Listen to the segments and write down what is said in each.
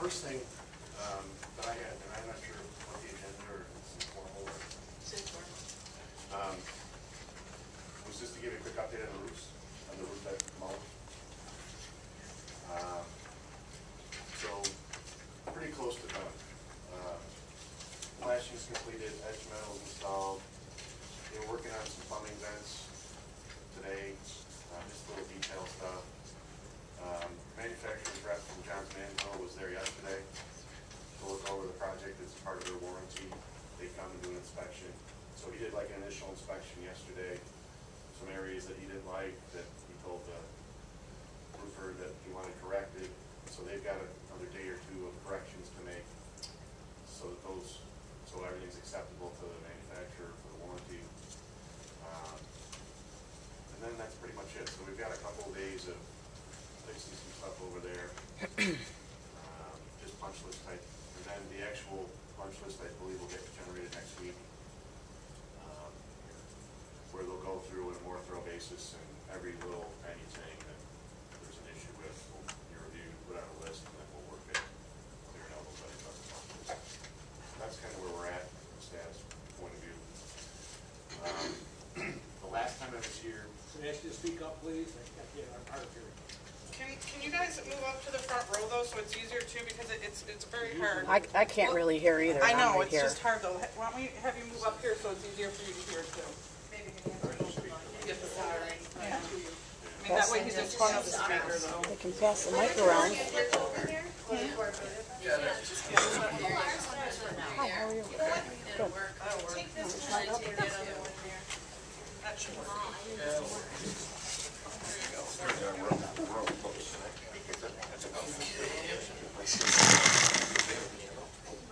first thing that I had, and I'm not sure what the agenda or it's informal or was just to give you a quick update on the roofs, that come out. So pretty close to done. Flashing's completed, edge metal's installed. We're working on some plumbing vents today, just little detail stuff. Manufacturer's rep from Johns Manville was there yesterday to look over the project as part of their warranty. They come and do an inspection. So he did like an initial inspection yesterday. Some areas that he didn't like that he told the roofer that he wanted corrected. So they've got another day or two of corrections to make so that so everything's acceptable to the manufacturer for the warranty. And then that's pretty much it. So we've got a couple of days of fixing some stuff over there. Just punch list type. And then the actual punch list, I believe, will get generated next week. Where they'll go through on a more thorough basis and every little anything that there's an issue with, we'll review, put out a list, and then we'll work it, clearing out those items on the punch list. That's kind of where we're at from a status point of view. The last time I was here. Can I ask you to speak up, please? I can't get hard of hearing. Can you guys move up to the front row though, so it's easier too, because it's very hard. I can't really hear either. I know, right it's here. just hard though. Why don't we have you move up here so it's easier for you to hear too? Maybe get the power. Yeah. I mean, that way he's in front of the speaker though. They can pass the mic around. Hi, how are you? Good. Take this one and take that other one there. That should work. There you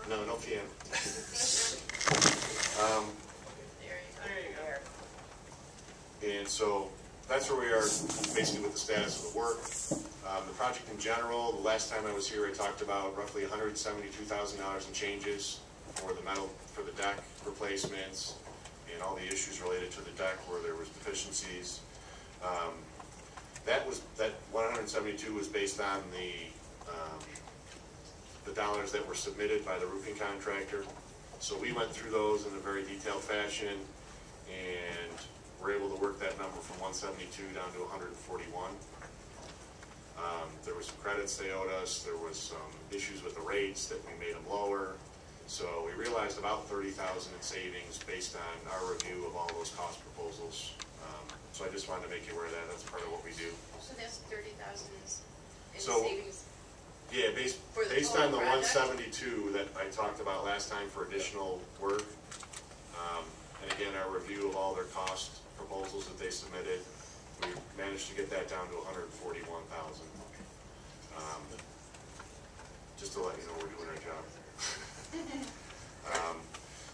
go. No PM. There you go. And so that's where we are basically with the status of the work. The project in general, the last time I was here I talked about roughly $172,000 in changes for the metal, for the deck replacements and all the issues related to the deck where there was deficiencies. That 172 was based on the dollars that were submitted by the roofing contractor. So we went through those in a very detailed fashion and were able to work that number from 172 down to 141. There were some credits they owed us. There was some issues with the rates that we made them lower. So we realized about $30,000 in savings based on our review of all those cost proposals. So I just wanted to make you aware of that. That's part of what we do. So that's 30,000 in So, savings. Yeah, based on the 172 that I talked about last time for additional work, and again our review of all their cost proposals that they submitted, we managed to get that down to 141,000. Just to let you know we're doing our job.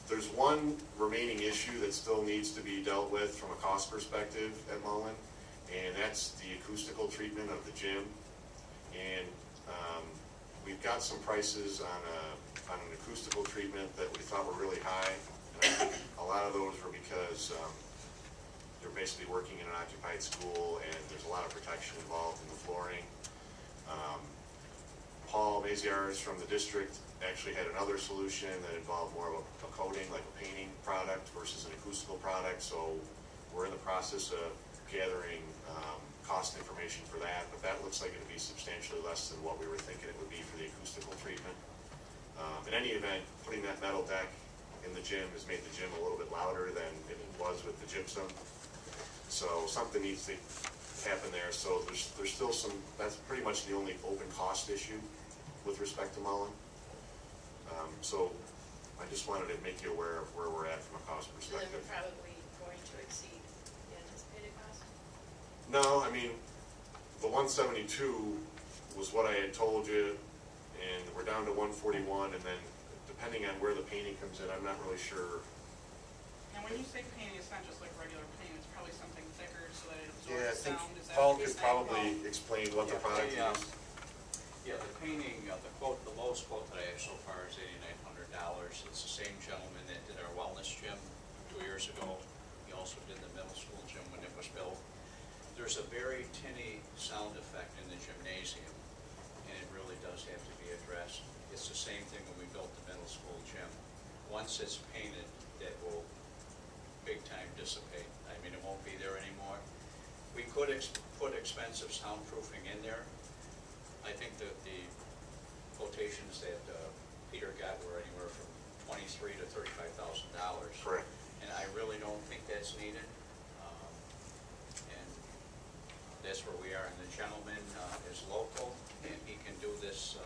There's one remaining issue that still needs to be dealt with from a cost perspective at Mullen, and that's the acoustical treatment of the gym. And we've got some prices on an acoustical treatment that we thought were really high, and I think a lot of those were because they're basically working in an occupied school and there's a lot of protection involved in the flooring. Paul Maziarz from the district actually had another solution that involved more of a coating, like a painting product versus an acoustical product. So we're in the process of gathering cost information for that, but that looks like it would be substantially less than what we were thinking it would be for the acoustical treatment. In any event, putting that metal deck in the gym has made the gym a little bit louder than it was with the gypsum. So something needs to happen there. So there's still some, that's pretty much the only open cost issue with respect to Mullen. So I just wanted to make you aware of where we're at from a cost perspective. And then we're probably going to exceed the anticipated cost? No, I mean, the 172 was what I had told you, and we're down to 141, and then depending on where the painting comes in, I'm not really sure. And when you say painting, it's not just like regular paint, it's probably something thicker so that it Yeah, I absorbs think sound. Is that Paul what you're could saying, probably explain what the product is. Yeah, the painting, the lowest quote that I have so far is $8,900. It's the same gentleman that did our wellness gym 2 years ago. He also did the middle school gym when it was built. There's a very tinny sound effect in the gymnasium, and it really does have to be addressed. It's the same thing when we built the middle school gym. Once it's painted, that will big time dissipate. I mean, it won't be there anymore. We could put expensive soundproofing in there. I think that the quotations that Peter got were anywhere from $23,000 to $35,000. Correct. And I really don't think that's needed. And that's where we are. And the gentleman is local, and he can do this.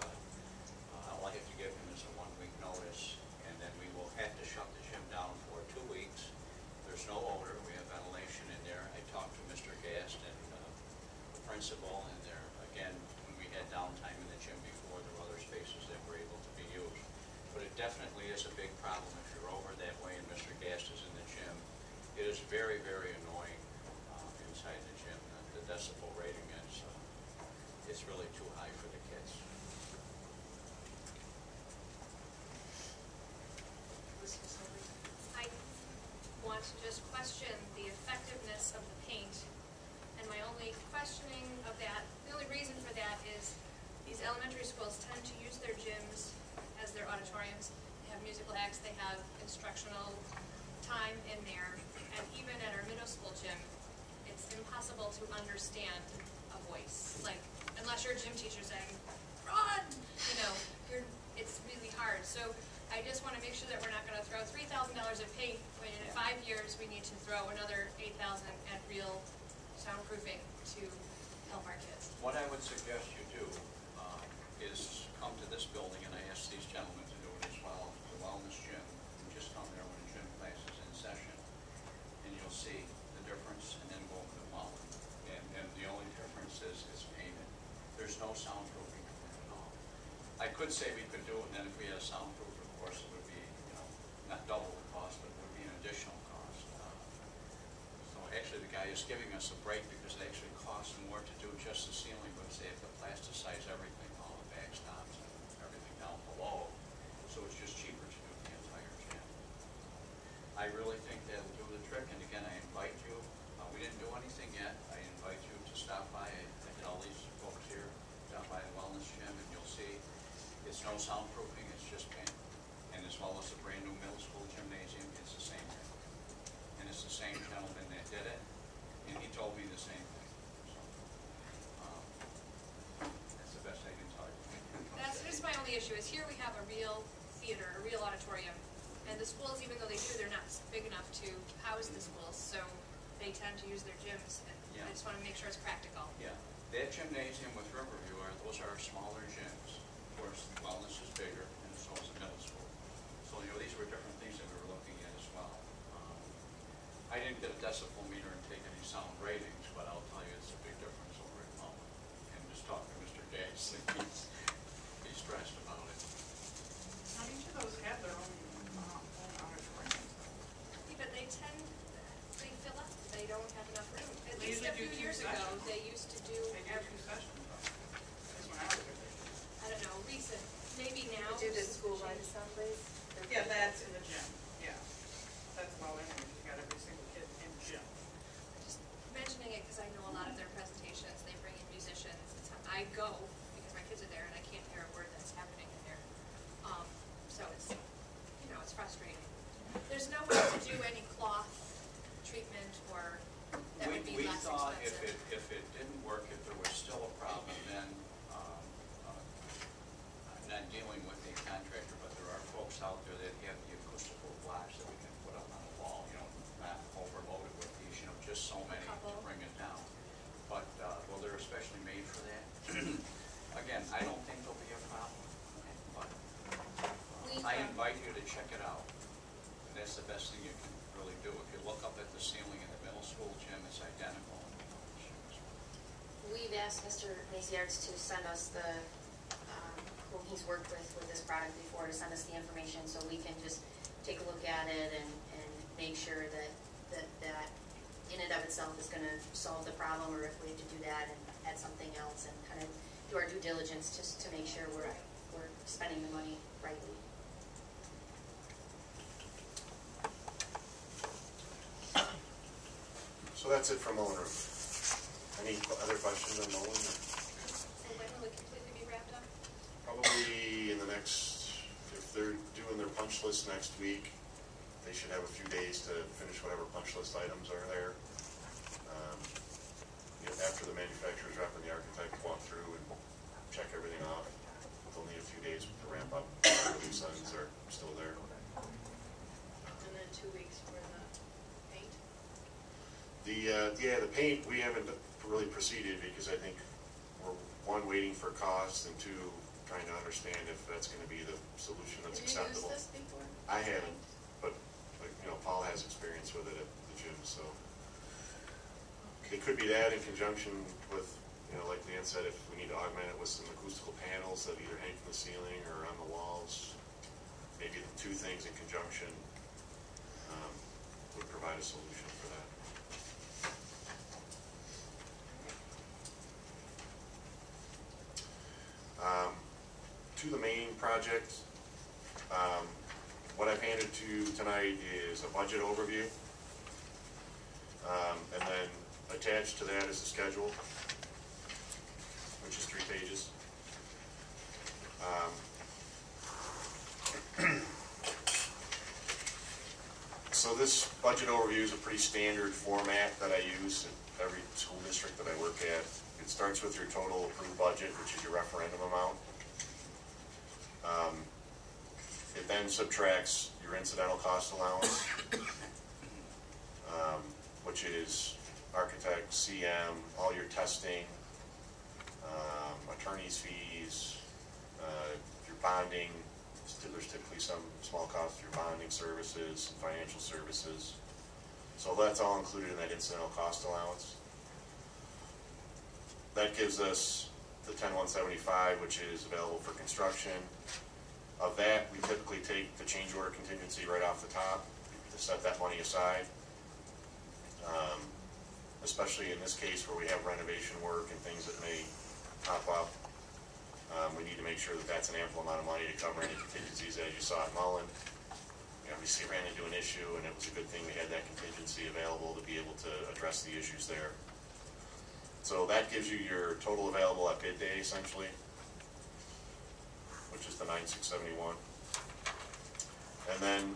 All I have to give him is a 1-week notice, and then we will have to shut the gym down for 2 weeks. There's no odor. We have ventilation in there. I talked to Mr. Gast and the principal, and there, again, when we had downtime in the gym before, there were other spaces that were able to be used. But it definitely is a big problem if you're over that way and Mr. Gast is in the gym. It is very, very annoying inside the gym. The decibel rating is, it's really too high for the kids. I want to just question the effectiveness of the paint. And my only questioning of that, the only reason for that is these elementary schools tend to use their gyms as their auditoriums. They have musical acts, they have instructional time in there. And even at our middle school gym, it's impossible to understand a voice. Like, unless you're a gym teacher saying, run, it's really hard. So I just want to make sure that we're not going to throw $3,000 at paint when in 5 years we need to throw another $8,000 at real soundproofing to help our kids. What I would suggest you do is come to this building, and I asked these gentlemen to do it as well, the wellness gym, and just come there when gym class is in session, and you'll see the difference, and then go over the wall. And the only difference is it's painted. There's no soundproofing at all. I could say we could do it, and then if we had a soundproof, of course, it would be, not double the cost, but it would be an additional cost. So actually, the guy is giving us a break because it actually costs more to do just the ceiling, but they have to plasticize everything, all the backstops and everything down below. So it's just cheaper to do the entire gym. I really think that'll do the trick. And again, I invite you. We didn't do anything yet. I invite you to stop by. I get all these folks here. Stop by the wellness gym, and you'll see it's no soundproofing. It's just paint. And as well as the brand new middle school gymnasium, it's the same thing. And it's the same gentleman that did it, and he told me the same thing. So that's the best I can tell you. That's just my only issue, is here we have a real theater, a real auditorium, and the schools, even though they do, they're not big enough to house the schools, so they tend to use their gyms, and I just want to make sure it's practical. Yeah, that gymnasium with Riverview, those are smaller gyms. Of course, wellness is bigger, and so is the middle school. So, these were different things that we were looking at as well. I didn't get a decibel meter and take any sound ratings, but I'll tell you it's a big difference over at Mullen. And just talking to Mr. Gates, he's stressed about it. Now, each of those have their own auditoriums. Yeah, but they fill up, they don't have enough room. At They least usually a few do 2 years ago, sessions. they used to do, They do 2 sessions. That's when I was there. I don't know, recent, maybe now. Do the school run someplace? Yeah, that's in the gym, yeah. That's well in, you got every single kid in the gym. Just mentioning it because I know a lot of their presentations, they bring in musicians. I go because my kids are there and I can't hear a word that's happening in there. So it's, it's frustrating. There's no way to do any cloth treatment or that would be We less thought expensive. if it didn't work, if there was still a problem, then I'm not dealing with a contractor, but there are folks out there that have the acoustical blocks that we can put up on the wall, not overloaded with these, just so many to Couple. bring it down. But, well, they're especially made for that. Again, I don't think there'll be a problem, but I invite you to check it out. And that's the best thing you can really do. If you look up at the ceiling in the middle school gym, it's identical. We've asked Mr. Maziarz to send us who he's worked with this product before, to send us the information so we can just take a look at it and make sure that in and of itself is going to solve the problem, or if we have to do that and add something else, and kind of do our due diligence just to make sure we're spending the money rightly. So that's it from Mullen Room. Any other questions on Mullen? So when will it completely be wrapped up? Probably in the next, if they're doing their punch list next week, they should have a few days to finish whatever punch list items are there. After the manufacturer's rep and the architect walk through and check everything off, they'll need a few days to ramp up. The loose ends are still there. And then 2 weeks for the paint? The paint, we haven't really proceeded because I think we're, one, waiting for cost, and two, trying to understand if that's gonna be the solution that's acceptable. Have you used this before? I haven't, but, Paul has experience with it at the gym, so. It could be that in conjunction with, like Leanne said, if we need to augment it with some acoustical panels that either hang from the ceiling or on the walls, maybe the two things in conjunction would provide a solution for that. To the main project, what I've handed to you tonight is a budget overview, and then attached to that is the schedule, which is 3 pages. So this budget overview is a pretty standard format that I use in every school district that I work at. It starts with your total approved budget, which is your referendum amount. It then subtracts your incidental cost allowance, which is architect, CM, all your testing, attorney's fees, your bonding. There's typically some small cost for your bonding services, financial services. So that's all included in that incidental cost allowance. That gives us the 10,175, which is available for construction. Of that, we typically take the change order contingency right off the top to set that money aside. Especially in this case where we have renovation work and things that may pop up. We need to make sure that that's an ample amount of money to cover any contingencies, as you saw at Mullen. We obviously ran into an issue, and it was a good thing we had that contingency available to be able to address the issues there. So that gives you your total available at bid day, essentially, which is the 9,671. And then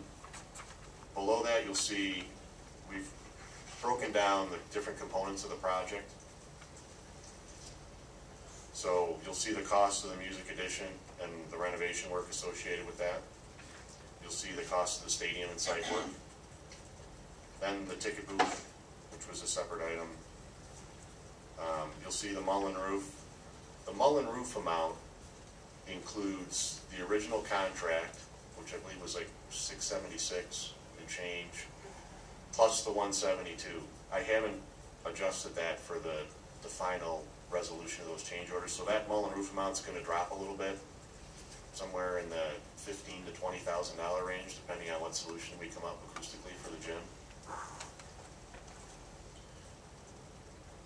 below that, you'll see we've broken down the different components of the project. So you'll see the cost of the music addition and the renovation work associated with that. You'll see the cost of the stadium and site work. Then the ticket booth, which was a separate item. You'll see the Mullen roof. The Mullen roof amount includes the original contract, which I believe was like $676 and change, plus the 172. I haven't adjusted that for the final resolution of those change orders. So that Mullen roof amount's going to drop a little bit, somewhere in the $15,000 to $20,000 range, depending on what solution we come up acoustically for the gym.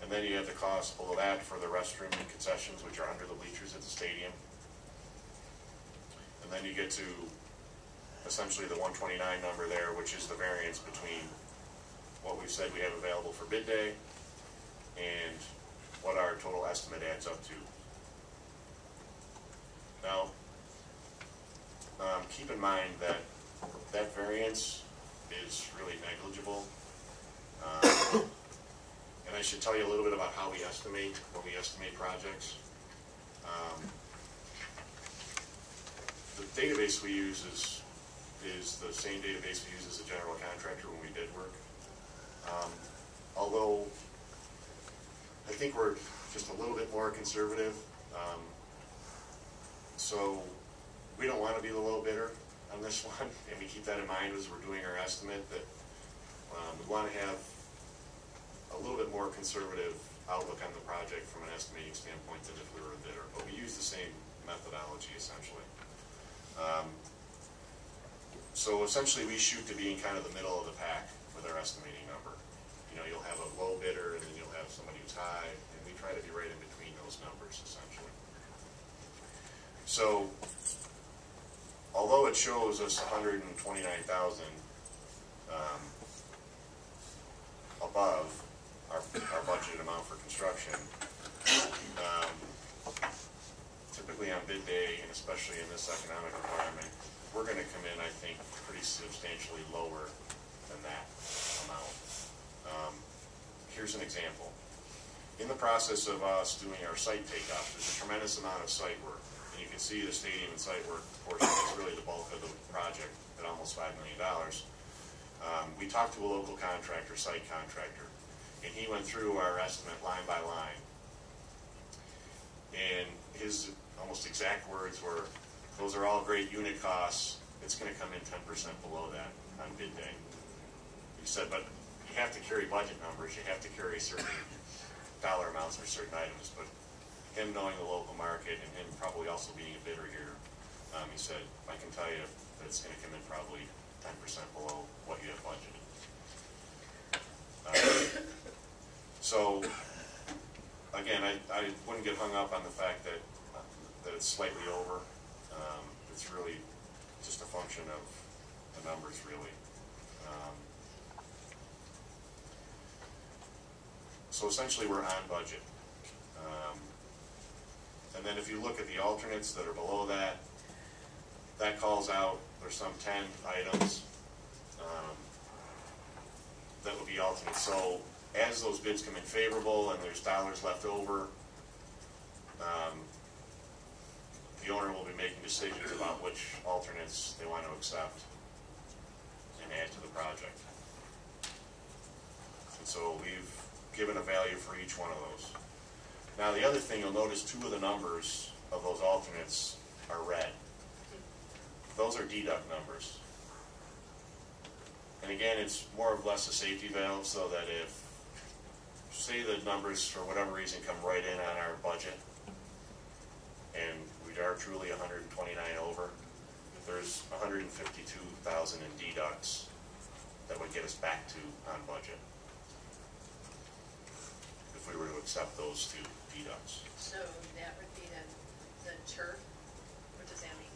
And then you have the cost below that for the restroom and concessions, which are under the bleachers at the stadium. And then you get to essentially the 129 number there, which is the variance between what we've said we have available for bid day and what our total estimate adds up to. Now, keep in mind that that variance is really negligible. And I should tell you a little bit about how we estimate when we estimate projects. The database we use is the same database we use as a general contractor when we bid work. Although I think we're just a little bit more conservative. So we don't want to be the low bidder on this one, and we keep that in mind as we're doing our estimate, that we want to have a little bit more conservative outlook on the project from an estimating standpoint than if we were a bidder, but we use the same methodology essentially. So essentially we shoot to be in kind of the middle of the pack with our estimating number. You'll have a low bidder and then you'll have somebody who's high, and we try to be right in between those numbers essentially. So although it shows us $129,000 above our budgeted amount for construction, typically on bid day in a especially in this economic environment, we're gonna come in, I think, pretty substantially lower than that amount. Here's an example. In the process of us doing our site takeoff, there's a tremendous amount of site work. And you can see the stadium and site work portion is really the bulk of the project at almost $5 million. We talked to a local contractor, site contractor, and he went through our estimate line by line. And his almost exact words were, those are all great unit costs, it's going to come in 10% below that on bid day. He said, but you have to carry budget numbers, you have to carry certain dollar amounts for certain items, but him knowing the local market and him probably also being a bidder here, he said, I can tell you that it's going to come in probably 10% below what you have budgeted. So, again, I wouldn't get hung up on the fact that it's slightly over. It's really just a function of the numbers, really. So essentially, we're on budget. And then if you look at the alternates that are below that, that calls out, there's some 10 items that would be alternates. So as those bids come in favorable and there's dollars left over, the owner will be making decisions about which alternates they want to accept and add to the project. And so we've given a value for each one of those. Now the other thing, you'll notice 2 of the numbers of those alternates are red. Those are deduct numbers. And again, it's more or less a safety valve so that if, say the numbers for whatever reason come right in on our budget, and we are truly 129 over, there's 152,000 in deducts that would get us back to on budget if we were to accept those 2 deducts. So that would be the turf. What does that mean?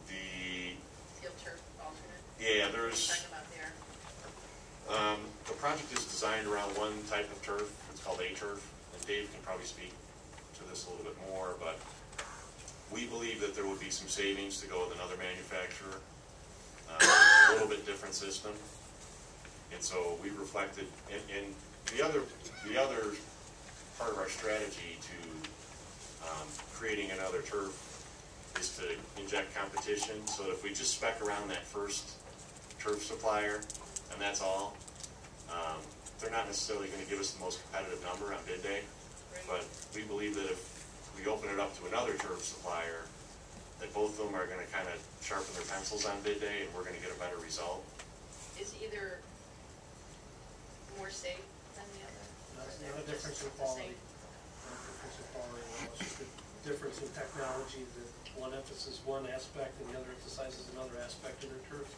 The Field turf alternate? yeah, What are you there's talking about there? the project is designed around one type of turf. It's called A-turf, and Dave can probably speak to this a little bit more, but we believe that there would be some savings to go with another manufacturer, a little bit different system, and so we reflected. And the other part of our strategy to creating another turf is to inject competition. So if we just spec around that first turf supplier, and that's all, they're not necessarily going to give us the most competitive number on bid day, but we believe that if we open it up to another turf supplier, that both of them are going to kind of sharpen their pencils on bid day, and we're going to get a better result. Is either more safe than the other? Not a difference in Just the quality. same? Not a difference in quality at all. It's just a difference in technology. That one emphasizes one aspect and the other emphasizes another aspect of their turf.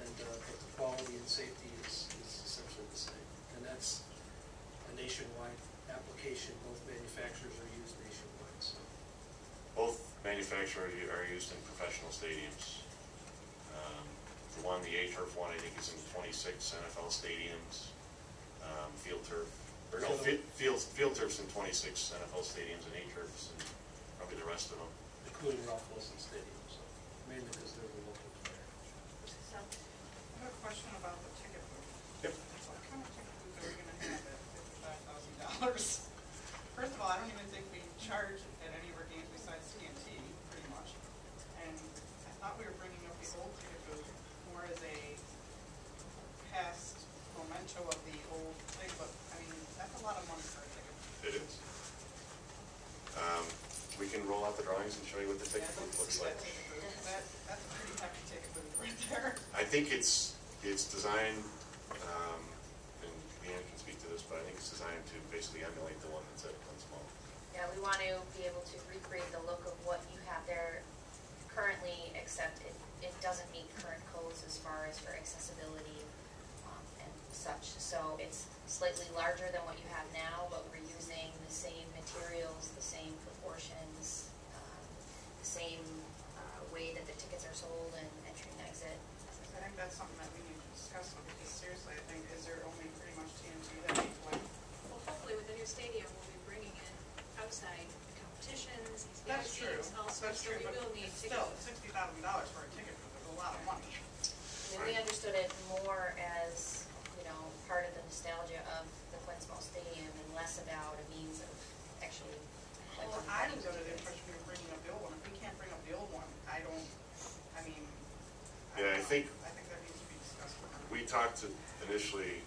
And but the quality and safety is essentially the same. And that's a nationwide application. Both manufacturers are used nationwide. So Both manufacturers are used in professional stadiums. The one, the A-turf one, I think is in 26 NFL stadiums. Field turf, or no, field turf's in 26 NFL stadiums, and A-turf's in probably the rest of them. including Ralph Wilson Stadium. So mainly because they're the local player. So, I have a question about the ticket booth. Yep. What kind of ticket booth are we gonna have at $55,000? First of all, I don't even think we charge at any of our games besides TNT, pretty much. And I thought we were bringing up the old ticket booth more as a past memento of the old thing, but I mean, that's a lot of money for a ticket. It is. We can roll out the drawings and show you what the ticket booth looks like. That's a pretty hefty ticket booth right there. I think it's designed, and Leanne can speak to this, but I think it's designed to basically emulate the one that's at Glen's Mall. Yeah, we want to be able to recreate the look of what you have there currently, except it doesn't meet current codes as far as for accessibility and such. So it's slightly larger than what you have now, but we're using the same materials, the same proportions, the same way that the tickets are sold and entry and exit. I think that's something that we need to discuss, because seriously, I think, is there only pretty much TNT that we play? Well, hopefully with the new stadium, we'll be bringing in outside competitions, these That's VIP true. that's So true, we but will need still, tickets. $60,000 for a ticket is a lot of money. I mean, we understood it more as, you know, part of the nostalgia of the Quinsball Stadium and less about a means of actually Well, collecting I money was for under the tickets. impression we were bringing up the old one. If we can't bring up the old one, I mean. Yeah, I don't think- know. I think that needs to be discussed more. We talked to initially,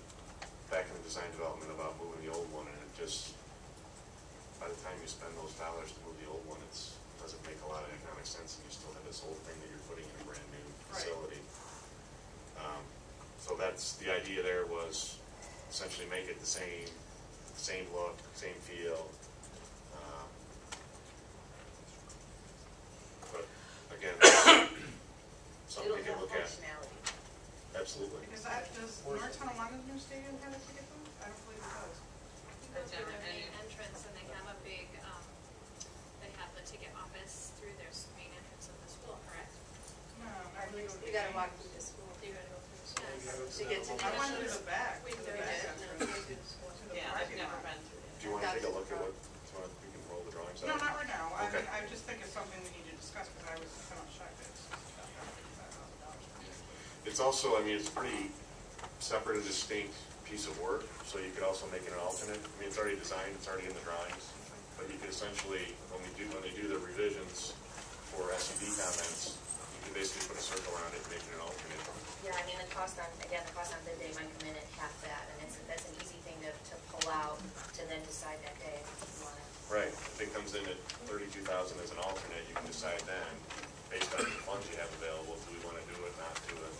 back in the design development, about moving the old one, and it just, by the time you spend those dollars to move the old one, doesn't make a lot of economic sense, and you still have this old thing that you're putting in a brand new Right. facility. So that's, the idea there was essentially make it the same look, same feel. But again, something we can look at. Absolutely. Does Norristown Alana's new stadium have a ticket booth? I don't believe it does. You go through their main entrance and they have a big, they have the ticket office through their main entrance of the school, correct? No, I believe You gotta walk through the school. You gotta go through the school. Yes. To get to I went to the back, We to the did. back No, entrance. you go through the school. To the Yeah, I've parking never lot. been through there. Do you want to take a look at what, we can roll the drawings out? No, not right now. Okay. I just think it's something we need to discuss, because I was kind of shocked that it's $55,000. It's also, I mean, it's a pretty separate and distinct piece of work, so you could also make it an alternate. I mean, it's already designed, it's already in the drawings, but you could essentially, when they do the revisions for SED comments, you could basically put a circle around it and make it an alternate. Yeah, I mean, the cost on bid day might come in at half that, and that's an easy thing to pull out to then decide that day if you want to. Right, if it comes in at $32,000 as an alternate, you can decide then, based on the funds you have available, do we want to do it, not do it?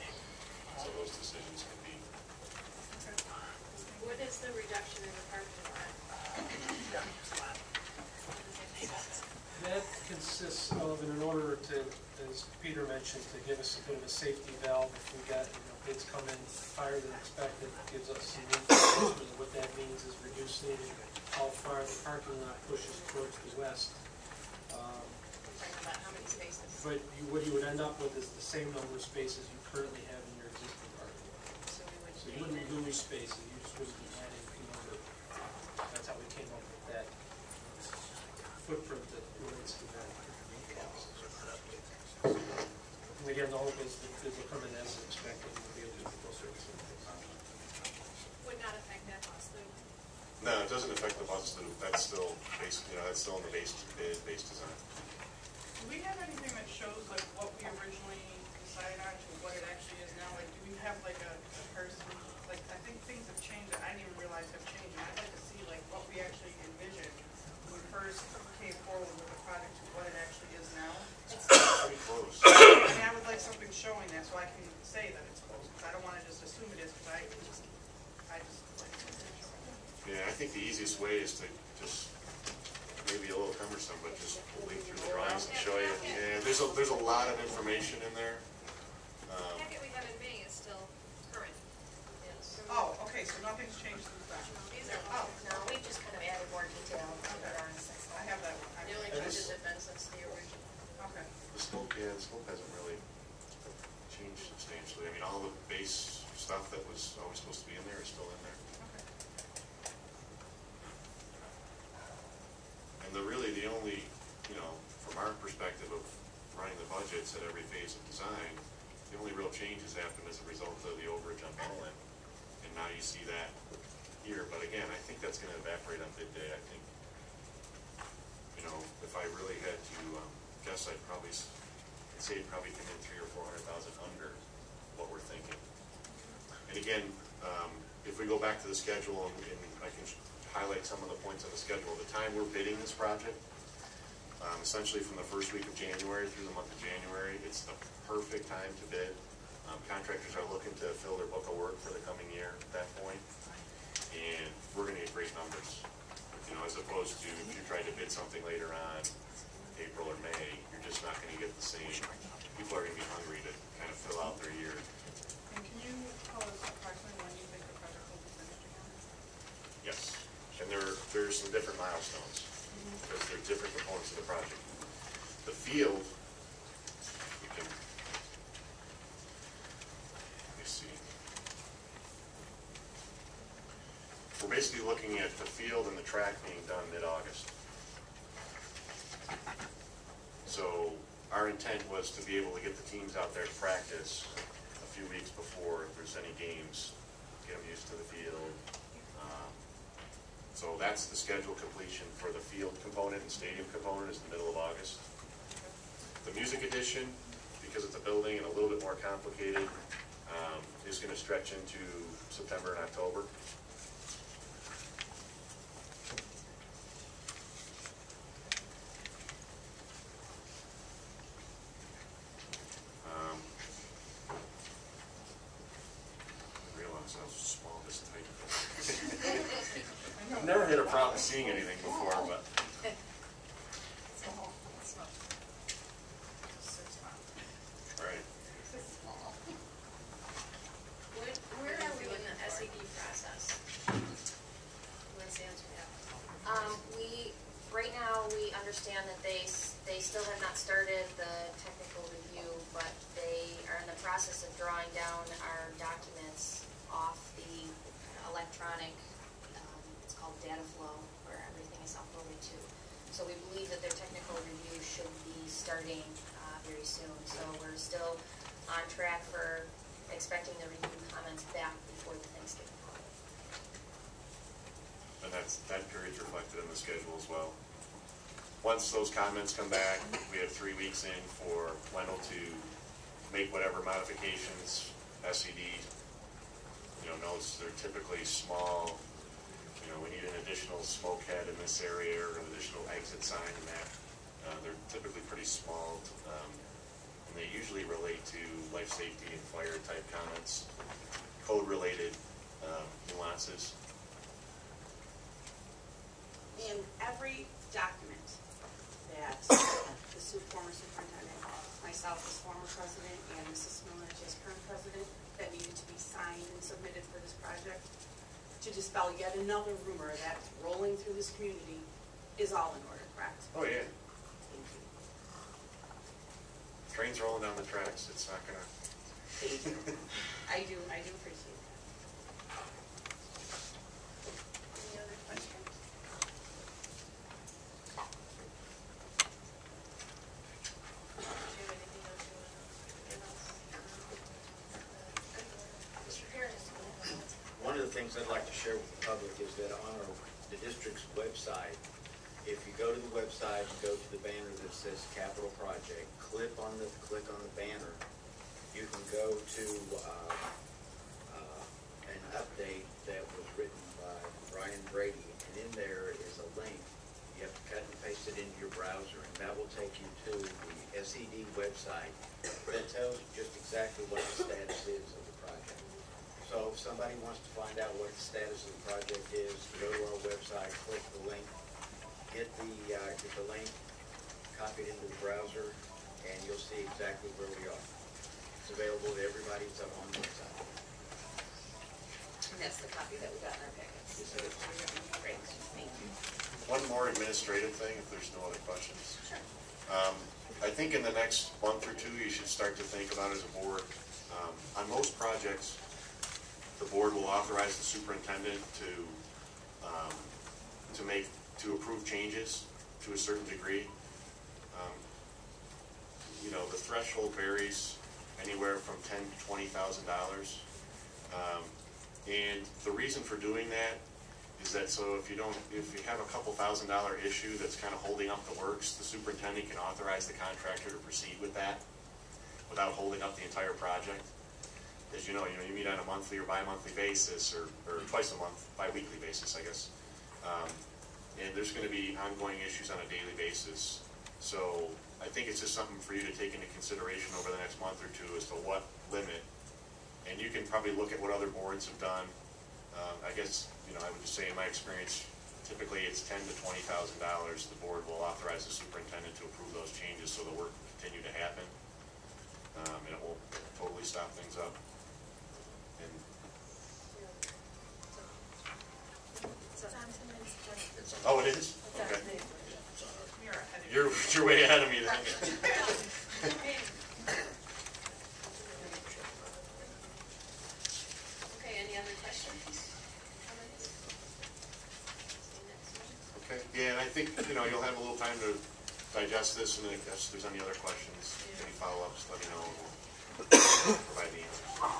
So those decisions can be. What is the reduction in the parking lot? That consists of, and in order to, as Peter mentioned, to give us a bit of a safety valve if we got, bids come in higher than expected, gives us some indication of what that means is reducing how far the parking lot pushes towards the west. Talking about how many spaces? But what you would end up with is the same number of spaces you currently have in your existing parking lot. So we would So you gain wouldn't that. lose spaces, you just wouldn't be adding a number. That's how we came up with that footprint that relates to that. And again, the hope is that bids will come in as expected, and we'll be able to get those services. Would not affect that cost loop. No, it doesn't affect the bus loop, that's still based, that's still in the base design. Do we have anything that shows like what we originally decided on to what it actually is now? Like, do we have like a person, like, I think things have changed that I didn't even realize have changed. And I'd like to see like what we actually envisioned when we first came forward with the project to what it actually is now. Pretty close. I mean, I would like something showing that so I can say that it's close, because I don't want to just assume it is, because I just like something showing that. Yeah, I think the easiest way is to just, maybe a little cumbersome, but just leaf through the drawings and show you. Yeah, there's a lot of information in there. The packet we have in May is still current. Yes. Oh, okay, so nothing's changed since then. These are Oh, No, we just kind of added more detail to the drawings. I have that one. The only I changes just- have been since the original. Okay. The scope hasn't really changed substantially. I mean, all the base stuff that was always supposed to be in there is still in there. Okay. And the only, from our perspective of running the budgets at every phase of design, the only real changes happened as a result of the overage on Bellin. And now you see that here, but again, I think that's gonna evaporate on bid day. I think, if I really had to guess, I'd say it'd probably come in 300,000 or 400,000 under what we're thinking. And again, if we go back to the schedule, and I can highlight some of the points on the schedule, the time we're bidding this project, essentially from the first week of January through the month of January, it's the perfect time to bid. Contractors are looking to fill their book of work for the coming year at that point, and we're gonna get great numbers. As opposed to if you tried to bid something later on, April or May, you're just not gonna get the same, people are gonna be hungry to kind of fill out their year. And can you tell us approximately when you think the project will be finished again? Yes, and there's some different milestones, because there are different components of the project. The field, we can, let me see. We're basically looking at the field and the track being done mid-August. So So our intent was to be able to get the teams out there to practice a few weeks before, if there's any games, get them used to the field. So that's the schedule completion for the field component and stadium component is the middle of August. The music edition, because it's a building and a little bit more complicated, is going to stretch into September and October. I realize how small this type is. I've never had a problem seeing anything before, but Small. It's not. Just 6 months. right. Where are we in the SED process? Who wants to answer that? Right now, we understand that they still have not started the technical review, but they are in the process of drawing down our documents off the electronic, it's called data flow, where everything is uploaded to. So we believe that their technical review should be starting very soon. So we're still on track for expecting the review comments back before the Thanksgiving holiday. And that period's reflected in the schedule as well. Once those comments come back, we have 3 weeks in for Wendell to make whatever modifications, SED, notes. They're typically small. We need an additional smoke head in this area or an additional exit sign in that. They're typically pretty small, and they usually relate to life safety and fire type comments, code-related nuances. In every document that the former superintendent, myself as former president, and Mrs. Smilich as current president, that needed to be signed and submitted for this project, to dispel yet another rumor that's rolling through this community, is all in order, correct? Oh, yeah. Trains rolling down the tracks, it's not gonna... Thank you. I do appreciate that. Any other questions? Do you have anything else you want to give us? Mr. Harris? One of the things I'd like to share with the public is that on the district's website, if you go to the website, you go to the banner that says Capital Project, click on the banner, you can go to an update that was written by Brian Brady, and in there is a link. You have to cut and paste it into your browser, and that will take you to the SED website that tells you just exactly what the status is of the project. So if somebody wants to find out what the status of the project is, go to our website, click the link, get the link copied into the browser, and you'll see exactly where we are. It's available to everybody. It's up on the website. And that's the copy that we got in our packets. Yes, it is. Great, thank you. One more administrative thing, if there's no other questions. Sure. I think in the next month or two, you should start to think about as a board. On most projects, the board will authorize the superintendent to approve changes to a certain degree. The threshold varies anywhere from $10,000 to $20,000. And the reason for doing that is that so if you have a couple $1,000 issue that's kind of holding up the works, the superintendent can authorize the contractor to proceed with that without holding up the entire project. As you know, you meet on a monthly or bi-monthly basis, or twice a month, bi-weekly basis, I guess. And there's going to be ongoing issues on a daily basis. So I think it's just something for you to take into consideration over the next month or two as to what limit. And you can probably look at what other boards have done. I guess, I would just say in my experience, typically it's $10,000 to $20,000. The board will authorize the superintendent to approve those changes so the work will continue to happen. And it won't totally stop things up. And oh, it is? Okay. You're ahead of me. You're way ahead of me then. Okay, any other questions? Comments? See you next month. Okay, yeah, and I think, you'll have a little time to digest this, and then if there's any other questions, any follow-ups, let me know, and we'll provide the answers.